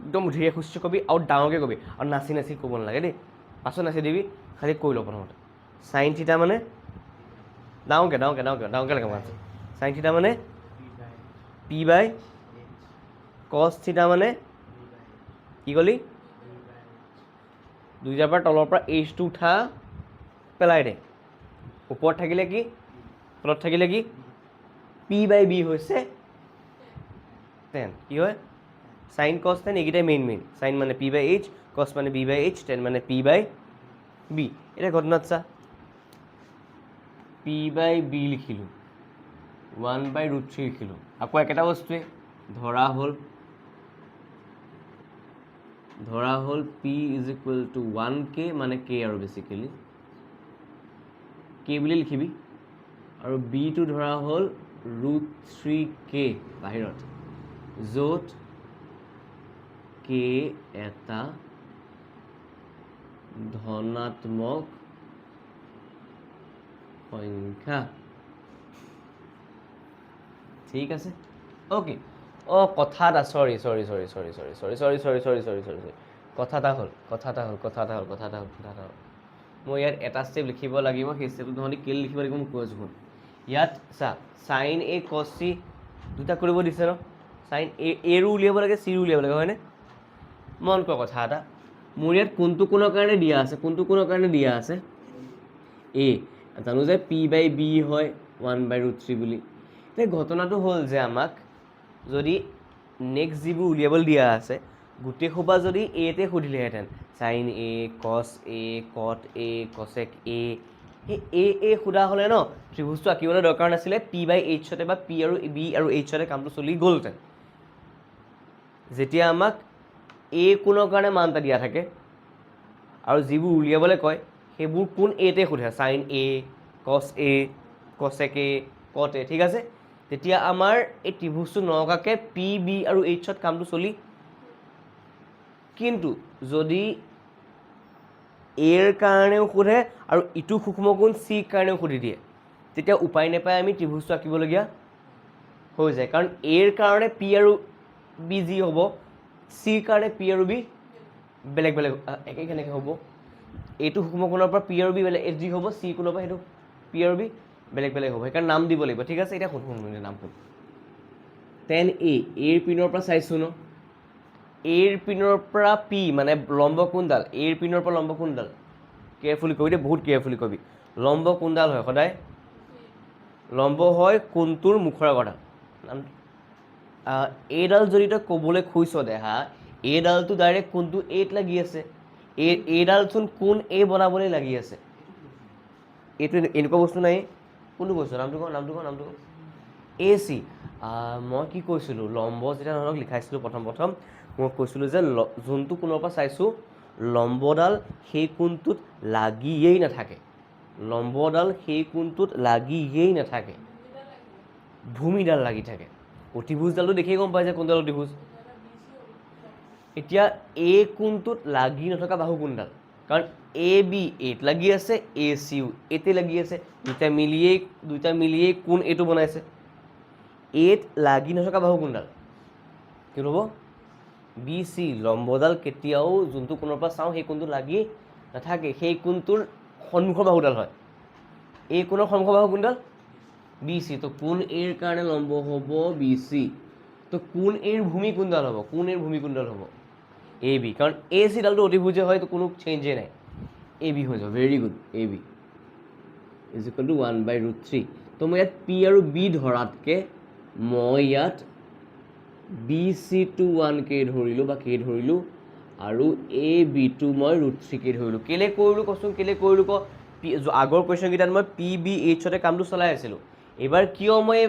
একদম ধীৰে সুস্থ কবি আৰু ডাঙৰকৈ কবি আৰু নাচি ক'ব নালাগে দেই পাছত নাচি দিবি খালি কৈ ল প্ৰথমতে সাইন থিটা মানে ডাঙৰকৈ লাগে মাছ সাইন থিটা মানে p/cos থিটা মানে কি ক'লি দুইটাৰ পৰা তলৰ পৰা এইচটো উঠা পেলাই দে ওপৰত থাকিলে কি তলত থাকিলে কি p/b হৈছে tan কি হয় সাইন কছ tan এইকেইটাই মেইন সাইন মানে p/h কছ মানে b/h tan মানে p/b এতিয়া ঘটনাত চা p/b লিখিলোঁ 1/√3 লিখিলোঁ আকৌ একেটা বস্তুৱে ধৰা হ'ল ধৰা হ'ল p is equal two 1k মানে k আৰু বেচিকেলি k বুলি লিখিবি আৰু bটো ধৰা হ'ল √3k বাহিৰত য'ত k এটা ধনাত্মক সংখ্যা ঠিক আছে ওকে কথা এটা সৰি কথা এটা হ'ল মই ইয়াত এটা ষ্টেপ লিখিব লাগিব সেই ষ্টেপটো নহ'লে কেলে লিখিব লাগিব মই কৈ আছোঁ শুন ইয়াত চা সাইন এ কছ চি দুটা কৰিব দিছে ন সাইন এৰো উলিয়াব লাগে চিৰো উলিয়াব লাগে হয়নে মন কৰ কথা এটা মোৰ ইয়াত কোনটো কোণৰ কাৰণে দিয়া আছে এ জানো যে p/b হয় 1/√3 বুলি এই ঘটনাটো হ'ল যে আমাক যদি নেক্সট যিবোৰ উলিয়াবলৈ দিয়া আছে গোটেই সোপা যদি এতে সুধিলেহেঁতেন সাইন এ কছ এ কট এ কছেক এ এই সোধা হ'লে ন ত্ৰিভুজটো আঁকিবলৈ দৰকাৰ নাছিলে p/h বা p আৰু b আৰু h কামটো চলি গ'লহেঁতেন যেতিয়া আমাক এ কোণৰ কাৰণে মান এটা দিয়া থাকে আৰু যিবোৰ উলিয়াবলৈ কয় সেইবোৰ কোন এতে সোধে সাইন এ কছ এ কছেক এ কট এ ঠিক আছে তেতিয়া আমাৰ এই ত্ৰিভুজটো নকাকে পি বি আৰু এইচত কামটো চলি কিন্তু যদি এৰ কাৰণেও সোধে আৰু ইটো সূক্ষ্মকোণ চিৰ কাৰণেও সুধি দিয়ে তেতিয়া উপায় নাপায় আমি ত্ৰিভুজটো আঁকিবলগীয়া হৈ যায় কাৰণ এৰ কাৰণে পি আৰু বি যি হ'ব চিৰ কাৰণে পি আৰু বি বেলেগ বেলেগ একে কেনেকৈ হ'ব এইটো সূক্ষ্মকোণৰ পৰা পি আৰু বি বেলেগ যি হ'ব চি কোণৰ পৰা সেইটো পি আৰু বি বেলেগ বেলেগ হ'ব সেইকাৰণে নাম দিব লাগিব ঠিক আছে এতিয়া শুন নাম শুন টেন এৰ পিনৰ পৰা চাইছোঁ ন এৰ পিনৰ পৰা পি মানে লম্ব কোণডাল এৰ পিনৰ পৰা লম্ব কোণডাল কেয়াৰফুলি কৰিবি দেই বহুত কেয়াৰফুলি কৰিবি লম্ব কোণডাল হয় সদায় লম্ব হয় কোণটোৰ মুখৰ আগত এইডাল যদি তই ক'বলৈ খুজিছ দেহা এইডালটো ডাইৰেক্ট কোণটো এত লাগি আছে এইডালচোন কোণ এ বনাবলৈ লাগি আছে এইটো এনেকুৱা বস্তু নাই কোনটো কৈছোঁ নামটো ক এ চি মই কি কৈছিলোঁ লম্ব যেতিয়া ধৰক লিখাইছিলোঁ প্ৰথম মই কৈছিলোঁ যে যোনটো কোণৰ পৰা চাইছোঁ লম্বডাল সেই কোণটোত লাগিয়েই নাথাকে ভূমিডাল লাগি থাকে অতিভুজডালটো দেখিয়ে গম পাই যে কোনডাল অতিভুজ এতিয়া এ কোণটোত লাগি নথকা বাহু কোণডাল কাৰণ এ বি এত লাগি আছে এ চিও এতে লাগি আছে দুইটা মিলিয়েই কোণ এইটো বনাইছে এত লাগি নথকা বাহু কোণডাল কি হ'ব বি চি লম্বডাল কেতিয়াও যোনটো কোণৰ পৰা চাওঁ সেই কোণটো লাগি নাথাকে সেই কোণটোৰ সন্মুখৰ বাহুডাল হয় এই কোণৰ সন্মুখৰ বাহু কোণডাল বি চি তো কোণ এৰ কাৰণে লম্ব হ'ব বি চি তো কোণ এৰ ভূমি কোণডাল হ'ব এ বি কাৰণ এ চিডালটো অতিভুজে হয় তো কোনো চেঞ্জেই নাই এ বি হৈ যাব very good A B is equal to 1/√3 তো মই ইয়াত পি আৰু বি ধৰাতকৈ মই ইয়াত বি চিটো 1k ধৰিলোঁ বা k ধৰিলোঁ আৰু এ বিটো মই √3k ধৰিলোঁ কেলে কৰিলোঁ কচোন ক আগৰ কুৱেশ্যনকেইটাত মই পি বি এইচতে কামটো চলাই আছিলোঁ এইবাৰ কিয় মই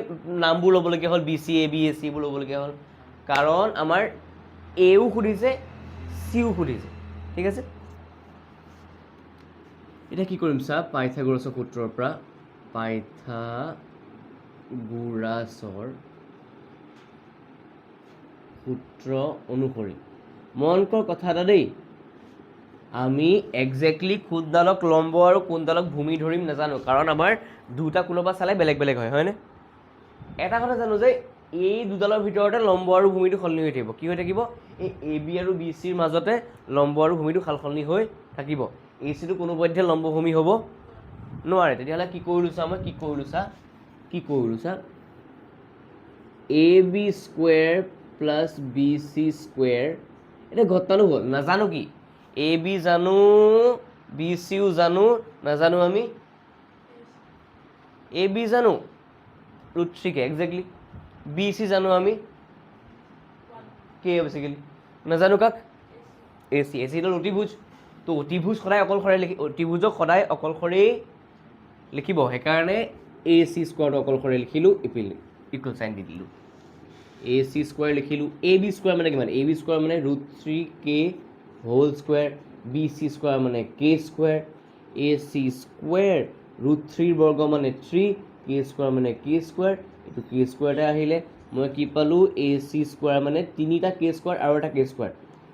নামবোৰ ল'বলগীয়া হ'ল B C A B A চিবোৰ ল'বলগীয়া হ'ল কাৰণ আমাৰ এও সুধিছে চিও সুধিছে ঠিক আছে এতিয়া কি কৰিম চা পাইথাগোৰাছৰ সূত্ৰৰ পৰা পাইথাগোৰাছৰ সূত্ৰ অনুসৰি মন কৰ কথা এটা দেই আমি একজেক্টলি কোণডালক লম্ব আৰু কোণডালক ভূমি ধৰিম নাজানো কাৰণ আমাৰ দুটা কোণৰ পৰা চালে বেলেগ বেলেগ হয়নে এটা কথা জানো যে এই দুডালৰ ভিতৰতে লম্ব আৰু ভূমিটো সলনি হৈ থাকিব কি হৈ থাকিব এই এ বি আৰু বি চিৰ মাজতে লম্ব আৰু ভূমিটো সালসলনি হৈ থাকিব এ চিটো কোনো পধ্যে লম্ব ভূমি হ'ব নোৱাৰে তেতিয়াহ'লে কি কৰিলোঁ চা A B square plus B C square এতিয়া ঘটনাটো হ'ল নাজানো কি এ বি জানো বি চিও জানো নাজানো আমি এ বি জানো √3k একজেক্টলি বি চি জানো আমি কে বেচিকেলি নাজানো কাক এ চিডাল অতিভুজ তো অতিভুজক সদায় অকলশৰেই লিখিব সেইকাৰণে এ চি স্কুৱাৰটো অকলশৰে লিখিলোঁ ইকুৱেল চাইন দি দিলোঁ এ চি স্কুৱাৰ লিখিলোঁ এ বি স্কুৱাৰ মানে কিমান এ বি স্কুৱাৰ মানে √3k whole square, B C square মানে k square, A C square √3 বৰ্গ মানে 3, কে স্কুৱেৰ মানে কে স্কুৱেৰ, এইটো কে স্কুৱেৰতে আহিলে। মই কি পালোঁ, এ চি স্কুৱেৰ মানে 3টা কে স্কুৱেৰ আৰু এটা কে স্কুৱেৰ।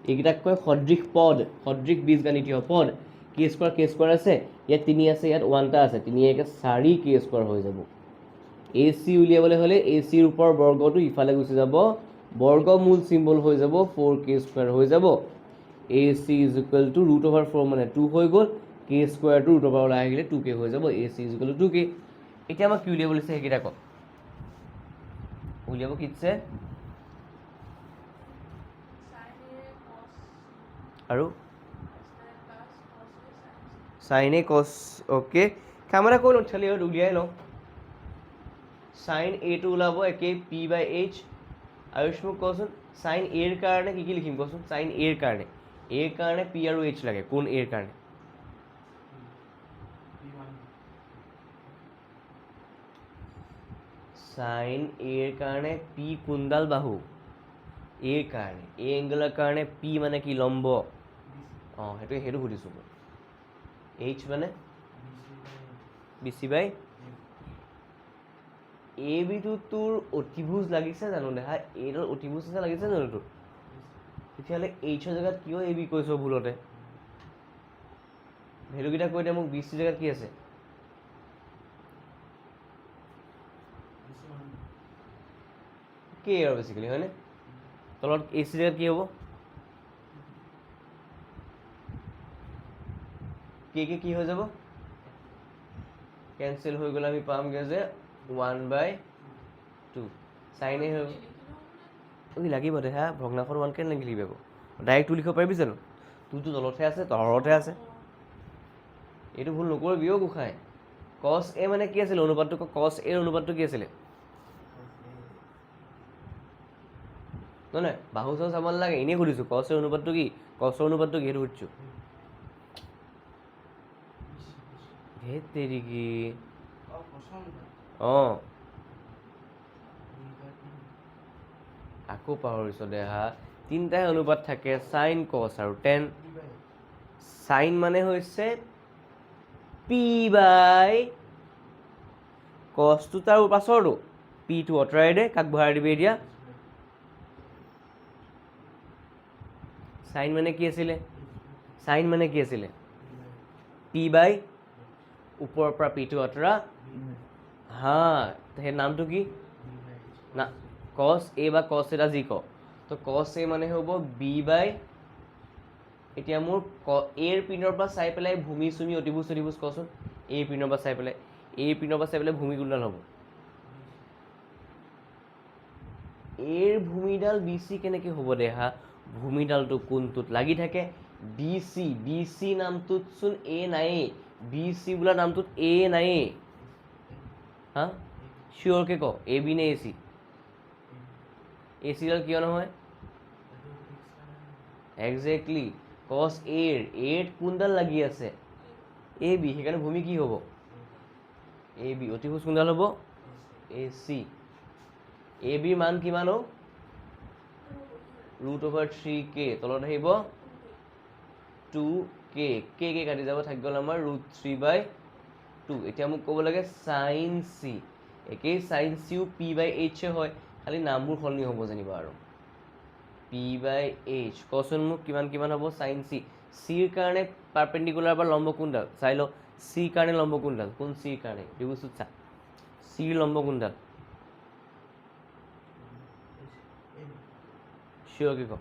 এইকেইটাক কয় সদৃশ পদ, সদৃশ বীজগাণিতীয় পদ। কে স্কুৱেৰ আছে, ইয়াত 3 আছে, ইয়াত 1টা আছে, 3 একে 4 কে স্কুৱেৰ হৈ যাব। এ চি উলিয়াবলৈ হ'লে এ চিৰ ওপৰৰ বৰ্গটো ইফালে গুচি যাব, বৰ্গমূল চিম্বল হৈ যাব 4 কে স্কুৱেৰ হৈ যাব। A C is equal two √4 মানে 2 হৈ গ'ল, কে স্কুৱেৰটো √, ওলাই আহিলে 2k হৈ যাব। A C is equal to 2k। এতিয়া আমাক কি উলিয়াব দিছে সেইকেইটা কওক, উলিয়াব কি দিছে আৰু চাইন এ কছ, অ'কে কাম এটা কৰি লওঁ খালি উলিয়াই লওঁ। চাইন এটো ওলাব একেই p/h। আয়ুষ মোক কচোন চাইন এৰ কাৰণে কি লিখিম কচোন, চাইন এৰ কাৰণে p আৰু h লাগে, কোন এৰ কাৰণে? চাইন এৰ কাৰণে p কোনডাল বাহু, এৰ কাৰণে, এ এংগলৰ কাৰণে p মানে কি লম্ব, অঁ সেইটো সুধিছোঁ মই। h মানে BC/, এ বিটো তোৰ অতিভুজ লাগিছে জানো দেখা, এইডাল অতিভুজ নিচিনা লাগিছে জানো তোৰ? তেতিয়াহ'লে এইচৰ জেগাত কিয় এ বি কৈছ ভুলতে? ভেলুকেইটা কৈ দে মোক, BC জেগাত কি আছে? কে আৰু বেছিকেলি হয়নে? তলত এ চি জেগাত কি হ'ব? কে কি হৈ যাব? কেঞ্চেল হৈ গ'লে আমি পামগৈ যে 1/2 চাইন এ হৈ গ'ল। লাগিব দে হা, ভগ্নাংশত 1 কেনে লিখিবি আকৌ, ডাইৰেক্ট 2 লিখিব পাৰিবি জানো? তোৰতো তলতহে আছে, তলতহে আছে। এইটো ভুল নকৰিবি অ' গোসাঁই। কছ এ মানে কি আছিলে অনুপাতটো, কছ এৰ অনুপাতটো কি আছিলে? নহয় বাহু চাহু চাব নালাগে, এনেই সুধিছোঁ কছ এৰ অনুপাতটো কি, কছৰ অনুপাতটো কি সেইটো সুধিছোঁ। ধেত তেৰিকি, অঁ আকৌ পাহৰিছ দে হা। 3টাই অনুপাত থাকে, চাইন কছ আৰু টেন। চাইন মানে হৈছে p/, কছটো তাৰ পাছৰটো, পিটো আঁতৰাই দে, কাক ভৰাই দিবি এতিয়া? চাইন মানে কি আছিলে, চাইন মানে কি আছিলে? p/, ওপৰৰ পৰা পিটো আঁতৰা, হা সেই নামটো কি না, কছ এ বা কছ এটা যি ক, তো কছ এ মানে হ'ব b/, এতিয়া মোৰ এৰ পিনৰ পৰা চাই পেলাই ভূমি চুমি অতিভুজ চতিভুজ কচোন, এই পিনৰ পৰা চাই পেলাই, এই পিনৰ পৰা চাই পেলাই ভূমি কোনডাল হ'ব? এৰ ভূমিডাল বি চি কেনেকৈ হ'ব দে হা, ভূমিডালটো কোনটোত লাগি থাকে? বি চি নামটোত চোন এ নায়েই, বি চি বোলা নামটোত এ নায়েই। হা চিয়'ৰকে ক, এ বি নে এ চি? এ চিডাল কিয় নহয়? একজেক্টলি, কছ এৰ কোনডাল লাগি আছে? এ বি, সেইকাৰণে ভূমি কি হ'ব? A B. অতিভুজ কোনডাল হ'ব? এ চি। এ বিৰ মান কিমান অ'? √3k, তলত আহিব 2k, কে কাটি যাব, থাকি গ'ল আমাৰ √3/2। এতিয়া মোক ক'ব লাগে চাইন চি, একেই চাইন চিও p/h হয়, খালি নামবোৰ সলনি হ'ব যেনিবা আৰু। p/h কচোন মোক কিমান কিমান হ'ব চাইন চি? চিৰ কাৰণে পাৰপেণ্ডিকুলাৰ বা লম্ব কোনডাল চাই ল, চিৰ কাৰণে লম্ব কোনডাল, কোন চিৰ কাৰণে এই বস্তুত চা, চিৰ লম্ব কোনডাল চিয়'ৰকে ক?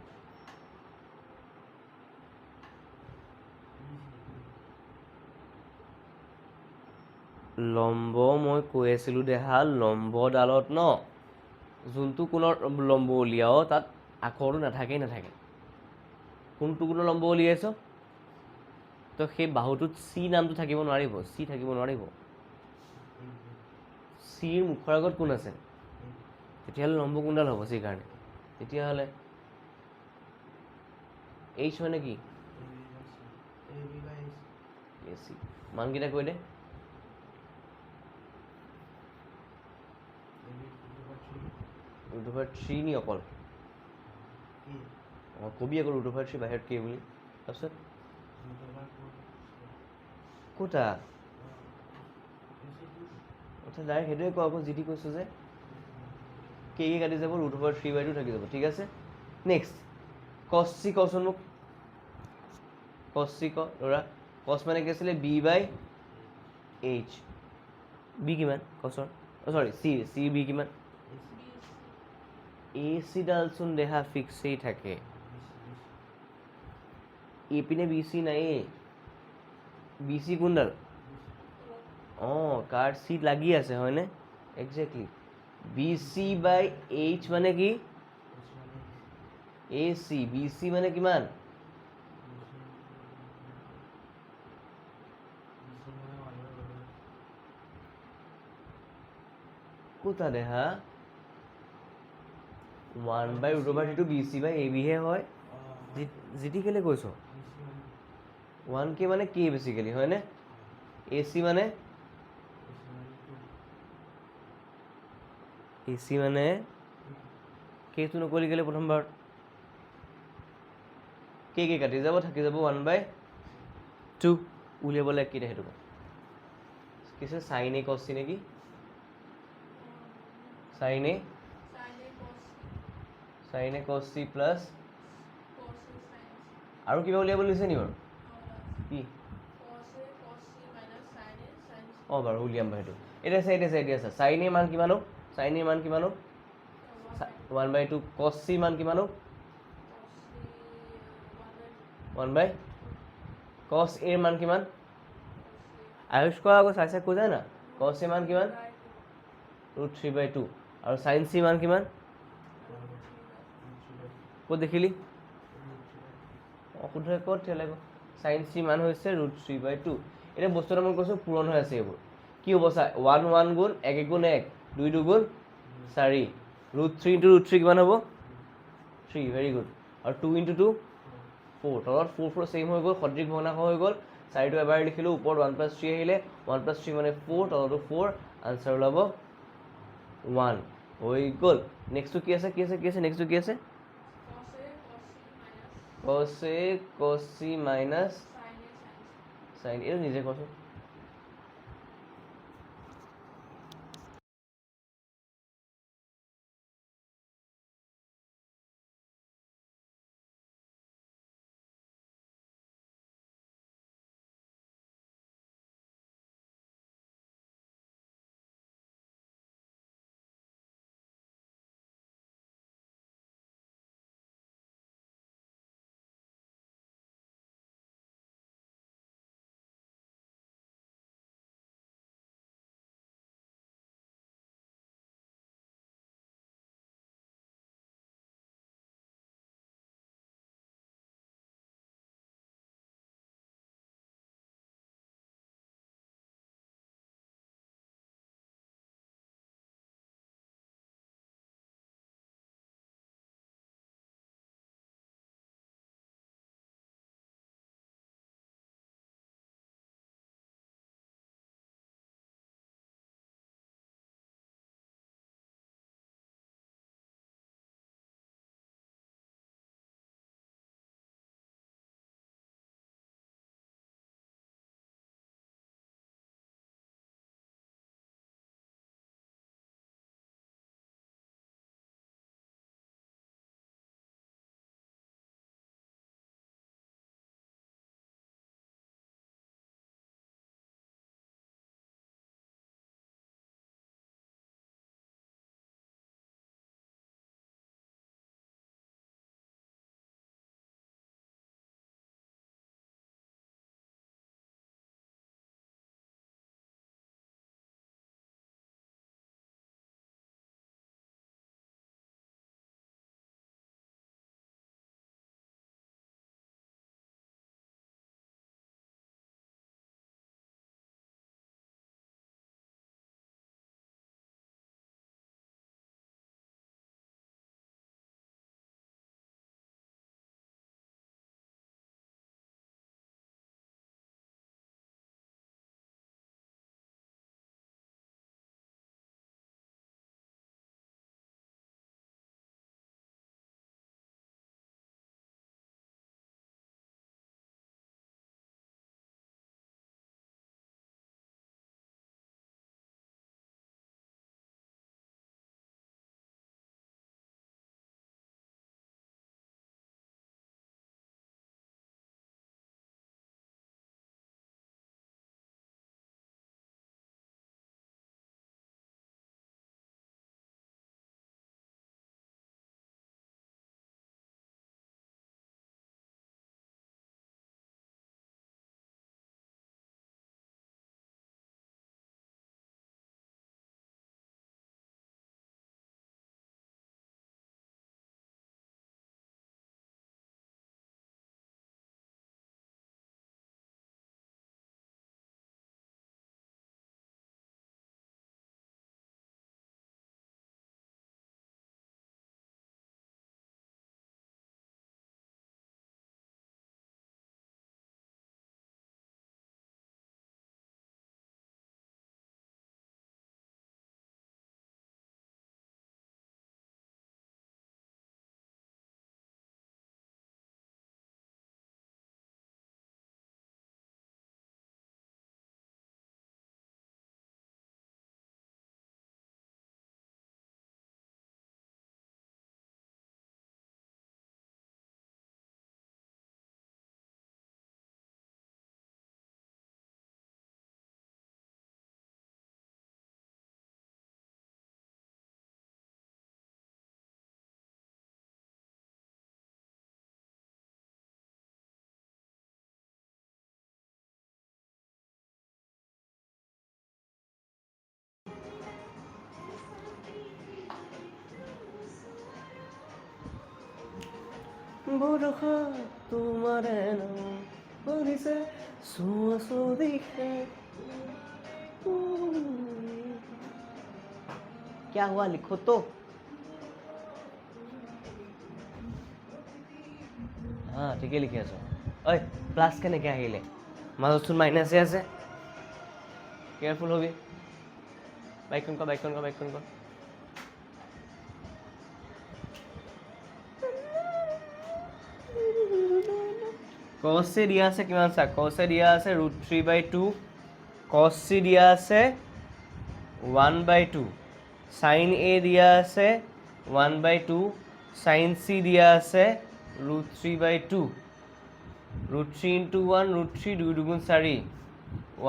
লম্ব মই কৈ আছিলোঁ দেহা, লম্বডালত ন যোনটো কোণৰ লম্ব উলিয়াও তাত আখৰটো নাথাকে। কোনটো কোণৰ লম্ব উলিয়াইছ? তো সেই বাহুটোত চি নামটো থাকিব নোৱাৰিব, চি থাকিব নোৱাৰিব। চিৰ মুখৰ আগত কোন আছে? তেতিয়াহ'লে লম্ব কোনডাল হ'ব চিৰ কাৰণে? তেতিয়াহ'লে এইচ মানে কি? এ চি। মানকেইটা কৈ দে। √3 নি অকল? অঁ কবি আকৌ √3 বাহিৰত কি বুলি? তাৰপিছত কোটা ডাইৰেক্ট সেইটোৱে কোৱা আকৌ যি টি কৈছোঁ যে কে কাটি যাব √3/2 থাকি যাব ঠিক আছে নেক্সট cos c কচোন মোক cos c ক ল'ৰা cos মানে কি আছিলে b/h b কিমান cosৰ চৰি c b কিমান ac ডালচোন দেহা ফিক্সেই থাকে এইপিনে bc নাইয়ে bc কোনডাল অঁ কাৰ চিট লাগি আছে হয়নে একজেক্টলি bc/h মানে কি ac bc মানে কিমান কোথা দেহা 1/√3 bc/ab হে হয় জিটি কেলে কৈছ 1k মানে k বেচিকেলি হয়নে ac মানে কেটো নকলি কেলে প্ৰথমবাৰ কে কাটি যাব থাকি যাব 1/2 উলিয়াবলৈ কি সেইটো কিছে sin a cos c নেকি sin a cos c plus আৰু কিবা উলিয়াব লৈছে নি বাৰু কি অঁ বাৰু উলিয়াম বাৰু সেইটো এতিয়া আছে sin a মান কিমান sin a মান কিমান 1/2 cos c মান কিমান 1/2 cos a ৰ মান কিমান আয়ুষ কৰা আকৌ চাই কৈ যায় না cos a মান কিমান √3/2 আৰু sin c মান কিমান ক'ত দেখিলি অঁ শুদ্ধ ক'ত লাগিব sin c মান হৈছে √3/2 এতিয়া বস্তু এটা মই কৈছোঁ পূৰণ হৈ আছে এইবোৰ কি হ'ব চা 1 গুণ 1 গুণ 1 2 2 গুণ 4 √3 × √3 কিমান হ'ব 3 ভেৰি গুড আৰু 2 × 2 4 তলত 4 4 ছেইম হৈ গ'ল সদৃশ ভগ্নাংশ হৈ গ'ল 4টো এবাৰ লিখিলোঁ ওপৰত 1+3 আহিলে 1+3 মানে 4 তলতো 4 আনচাৰ ওলাব 1 হৈ গ'ল নেক্সটটো কি আছে নেক্সটটো কি আছে cos a cos c minus sin এইটো নিজে কোৱাচোন বৰষা তোমাৰে নাম পৰিছে চুৱা চদিশে क्या हुआ लिखो तो हाँ ঠিকে লিখি আছো ঐ প্লাছ কেনেকৈ আহিলে মাজতচোন মাইনাছে আছে কেয়াৰফুল হবি বাইকখন ক cos C দিয়া আছে কিমান চা cos A দিয়া আছে √3/2 cos C দিয়া আছে 1/2 sin A দিয়া আছে 1/2 sin C দিয়া আছে √3/2 √3 into 1 √3 2 2 4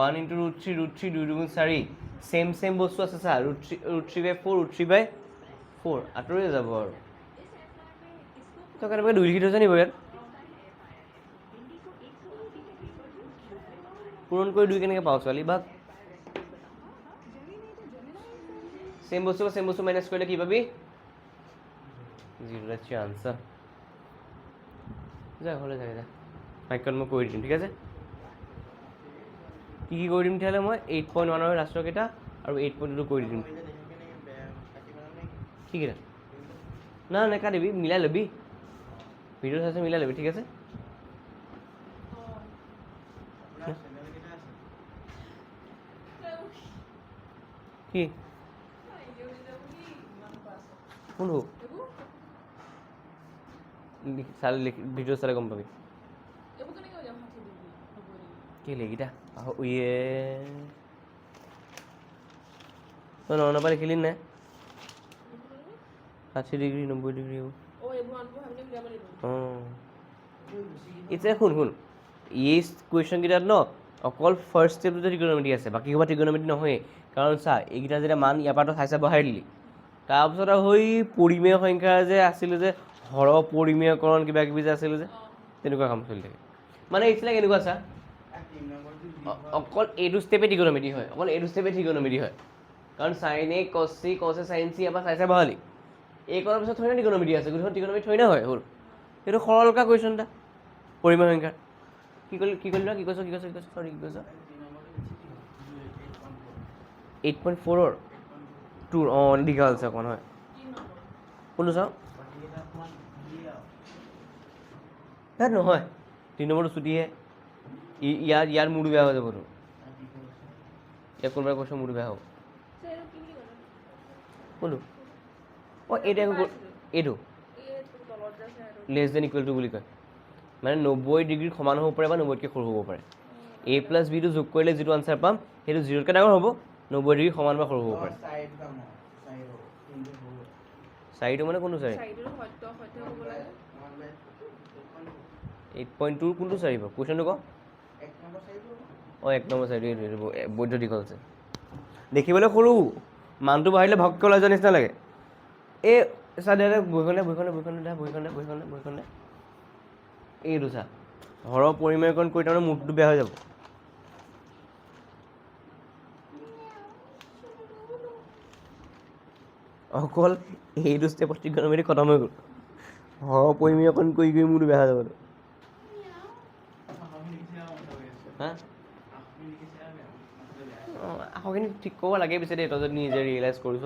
1 into √3 √3 2 2 4 সেম বস্তু আছে চা √3/4 √3/4 আঁতৰি যাব আৰু তই কেনেকৈ 2 লিখি থৈছ নি বাৰু ইয়াত পূৰণ কৰি 2 কেনেকৈ পাওঁ ছোৱালী ভাগ সেম বস্তু মাইনাছ কৰিলে কি পাবি 0 ৰ চান্স যা হলে যা মাইকন মই কৰি দিম ঠিক আছে কি কৰি দিম তেতিয়াহ'লে মই 8.1 ৰ ৰাষ্ট্ৰকেইটা আৰু 8.2 কৰি দিম ঠিক আছে না নেকাটিবি মিলাই ল'বি ভিডিঅ' চাইছে মিলাই ল'বি ঠিক আছে কি কোন চালে ভিডিঅ' চালে গম পাবি কি লেগিটা ইয়ে তই 9 পৰা লিখিলি নাই 60 ডিগ্ৰী 90 ডিগ্ৰী এতিয়া শুন এই কুৱেশ্যন কেইটাত ন অকল ফাৰ্ষ্ট ষ্টেপটোতে ট্ৰিগন'মেট্ৰি আছে বাকী ক'ৰবাত ট্ৰিগন'মেট্ৰি নহয় কাৰণ চা এইকেইটা যেতিয়া মান ইয়াৰ পৰা চাই বহাই দিলি তাৰপিছত আৰু সেই পৰিমেয় সংখ্যা যে আছিলে যে হৰ পৰিমেয়কৰণ কিবা কিবি যে আছিলে যে তেনেকুৱা কাম চলি থাকে মানে এইবিলাক এনেকুৱা চা অকল এইটো ষ্টেপে ট্ৰিগন'মেট্ৰি হয় কাৰণ চাইন এ কছ চি কছ এ চাইন চি এবাৰ চাই বহালি এই কৰাৰ পিছত থৈ না ট্ৰিগন'মেট্ৰি আছে গোটেইখন ট্ৰিগন'মেট্ৰি থৈ না হয় হ'ল সেইটো সৰলকা কুৱেশ্যন এটা পৰিমেয় সংখ্যাৰ কি কৈছ 8.4 2 দীঘল আছে অকণ হয় কোনটো চাওঁ ইয়াত নহয় 3 নম্বৰটো ছুটিহে ইয়াৰ মুড বেয়া হৈ যাবতো ইয়াত কোনোবাই কৈছে মুড বেয়া হ'ব কোনটো এইটো লেছ দেন ইকুৱেল টু বুলি কয় মানে 90 ডিগ্ৰীৰ সমান হ'ব পাৰে বা 90তকৈ সৰু হ'ব পাৰে a + b টো যোগ কৰিলে যিটো আনচাৰ পাম সেইটো 0তকৈ ডাঙৰ হ'ব 90 ডিগ্ৰী সমান বা সৰু হ'ব পাৰে চাৰিটো মানে কোনটো চাৰি 8.2 কোনটো চাৰি বাৰু কুৱেশ্যনটো ক 1 নম্বৰ চাৰি এইটো বৈধ দীঘল আছে দেখিবলৈ সৰু মানটো বাঢ়িলে ভক্ক ওলাই যোৱাৰ নিচিনা লাগে এই চা দে বহিখনে এইটো চা হৰ পৰিমেয়কৰণ কৰি তাৰমানে মুডটো বেয়া হৈ যাব অকল এইটো ষ্টেপত ট্ৰিগন'মেট্ৰি খতম হৈ গ'ল হৰ পৰিমেয়কৰণ কৰি মুডটো বেয়া হৈ যাব হা আখৰখিনি ঠিক কৰিব লাগে পিছে দেই তই যদি নিজে ৰিয়েলাইজ কৰিছ